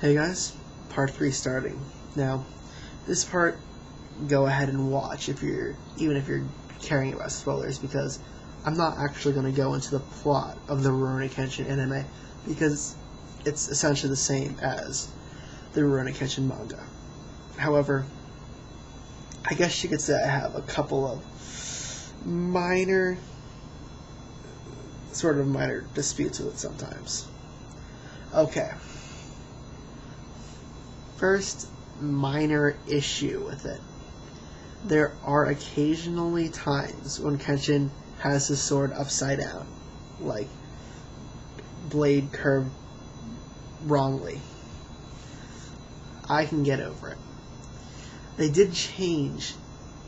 Hey guys, part 3 starting. Now, this part, go ahead and watch even if you're caring about spoilers, because I'm not actually going to go into the plot of the Rurouni Kenshin anime, because it's essentially the same as the Rurouni Kenshin manga. However, I guess you could say I have a couple of minor disputes with it sometimes. Okay. First minor issue with it. There are occasionally times when Kenshin has his sword upside down, like blade curved wrongly. I can get over it. They did change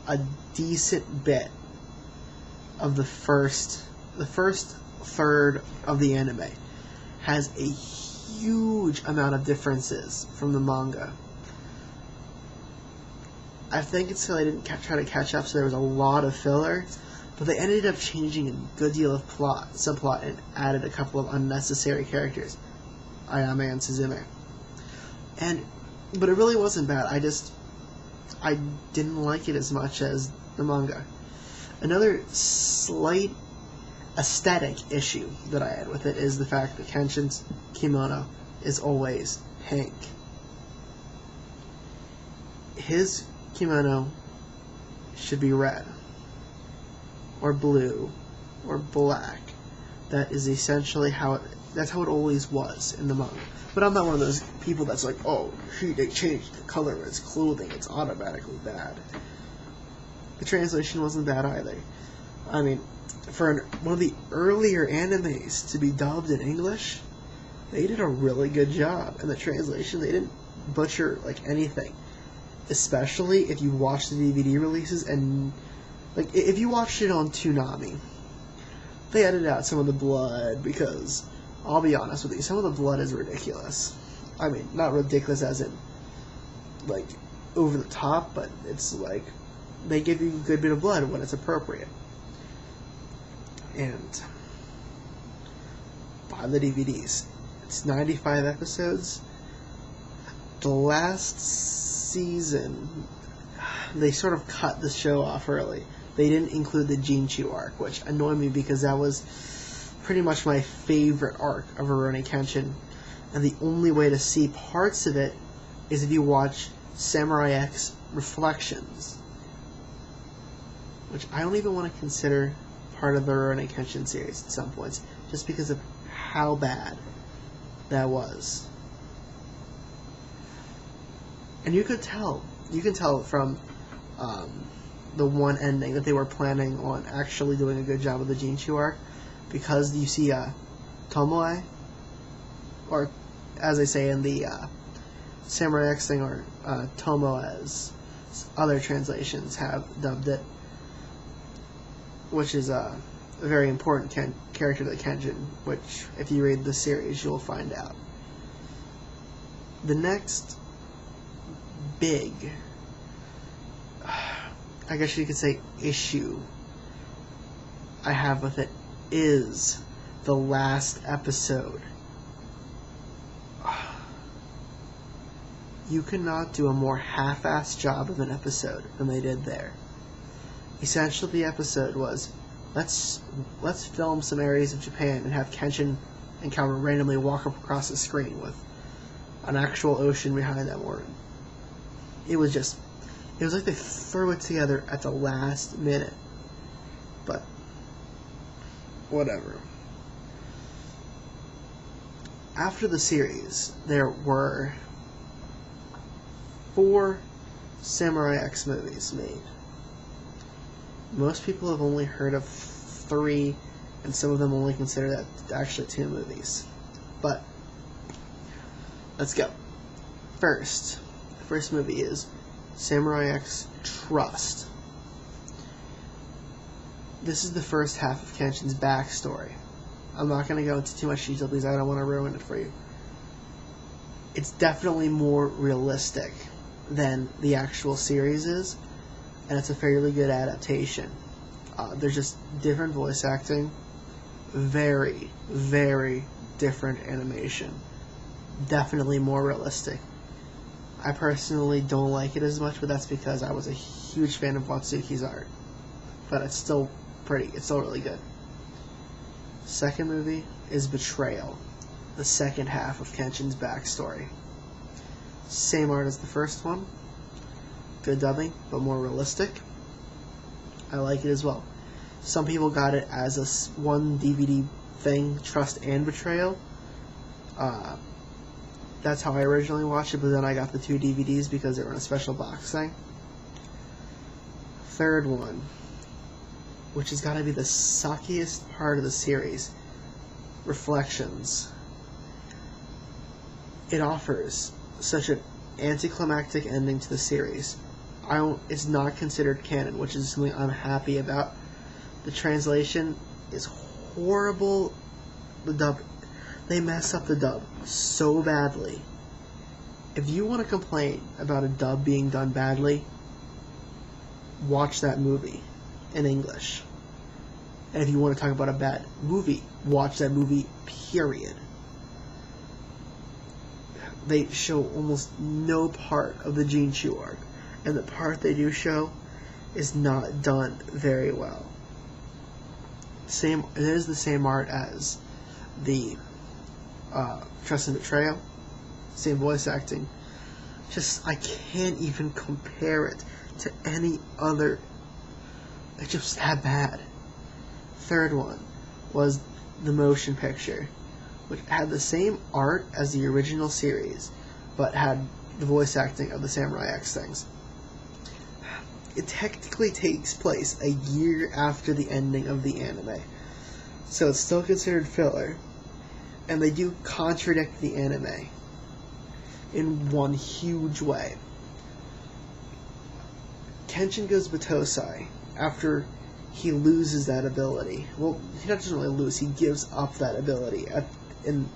a decent bit of the first third of the anime has a huge amount of differences from the manga. I think it's so they didn't try to catch up, so there was a lot of filler, but they ended up changing a good deal of subplot, and added a couple of unnecessary characters, Ayame and Suzume. But it really wasn't bad. I didn't like it as much as the manga. Another slight aesthetic issue that I had with it is the fact that Kenshin's kimono is always pink. His kimono should be red, or blue, or black. That is essentially that's how it always was in the manga. But I'm not one of those people that's like, oh, they changed the color of his clothing, it's automatically bad. The translation wasn't bad either. I mean, for one of the earlier animes to be dubbed in English, they did a really good job. And the translation, they didn't butcher anything. Especially if you watch the DVD releases, and if you watched it on Toonami, they edited out some of the blood, because I'll be honest with you, some of the blood is ridiculous. I mean, not ridiculous as in over the top, but it's they give you a good bit of blood when it's appropriate. And buy the DVDs. It's 95 episodes. The last season, they sort of cut the show off early. They didn't include the Jinchu arc, which annoyed me because that was pretty much my favorite arc of Rurouni Kenshin. And the only way to see parts of it is if you watch Samurai X Reflections, which I don't even want to consider part of the Rurouni Kenshin series at some points, just because of how bad that was. And you can tell from the one ending that they were planning on actually doing a good job of the Jinchu arc, because you see Tomoe, or as they say in the Samurai X thing, or Tomo as other translations have dubbed it, which is a very important character to the Kenshin, which, if you read the series, you'll find out. The next big, I guess you could say, issue I have with it is the last episode. You cannot do a more half-assed job of an episode than they did there. Essentially, the episode was, let's film some areas of Japan and have Kenshin and Calvin randomly walk up across the screen with an actual ocean behind them. Or it was like they threw it together at the last minute. But whatever. After the series, there were 4 Samurai X movies made. Most people have only heard of 3, and some of them only consider that actually 2 movies. But let's go. The first movie is Samurai X Trust. This is the first half of Kenshin's backstory. I'm not going to go into too much detail because I don't want to ruin it for you. It's definitely more realistic than the actual series is, and it's a fairly good adaptation. There's just different voice acting, very, very different animation, definitely more realistic. I personally don't like it as much, but that's because I was a huge fan of Watsuki's art. But it's still really good. Second movie is Betrayal, the second half of Kenshin's backstory. Same art as the first one, good dubbing, but more realistic. I like it as well. Some people got it as a one DVD thing, Trust and Betrayal. That's how I originally watched it, but then I got the 2 DVDs because they were in a special box thing. Third one, which has got to be the suckiest part of the series, Reflections. It offers such an anticlimactic ending to the series. It's not considered canon, which is something I'm happy about. The translation is horrible. The dub, they mess up the dub so badly. If you want to complain about a dub being done badly, watch that movie in English. And if you want to talk about a bad movie, watch that movie, period. They show almost no part of the Jinshu arc, and the part they do show is not done very well. It is the same art as the Trust and Betrayal, same voice acting. I can't even compare it to any other. It's just that bad. Third one was the motion picture, which had the same art as the original series, but had the voice acting of the Samurai X things. It technically takes place a year after the ending of the anime, so it's still considered filler, and they do contradict the anime in one huge way. Kenshin goes Batosai after he loses that ability. Well, he doesn't really lose, he gives up that ability in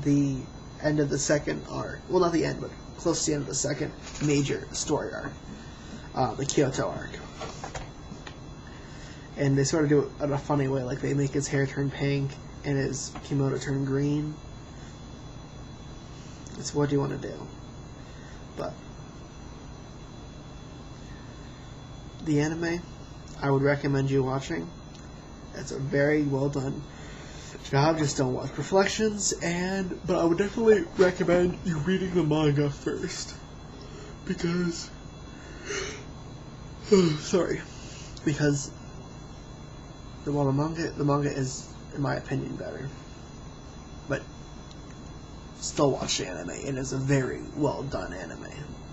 the end of the second arc. Well, not the end, but close to the end of the second major story arc. The Kyoto arc. And they sort of do it in a funny way, like they make his hair turn pink and his kimono turn green. It's what do you want to do? But the anime, I would recommend you watching. It's a very well done job. Just don't watch Reflections, but I would definitely recommend you reading the manga first, because because the manga is, in my opinion, better. But still watch the anime. It is a very well done anime.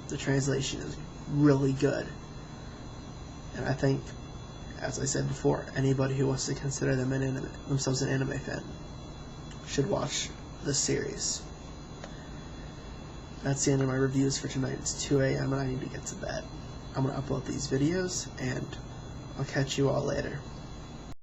The translation is really good. And I think, as I said before, anybody who wants to consider themselves an anime fan should watch this series. That's the end of my reviews for tonight. It's 2 a.m. and I need to get to bed. I'm going to upload these videos, and I'll catch you all later.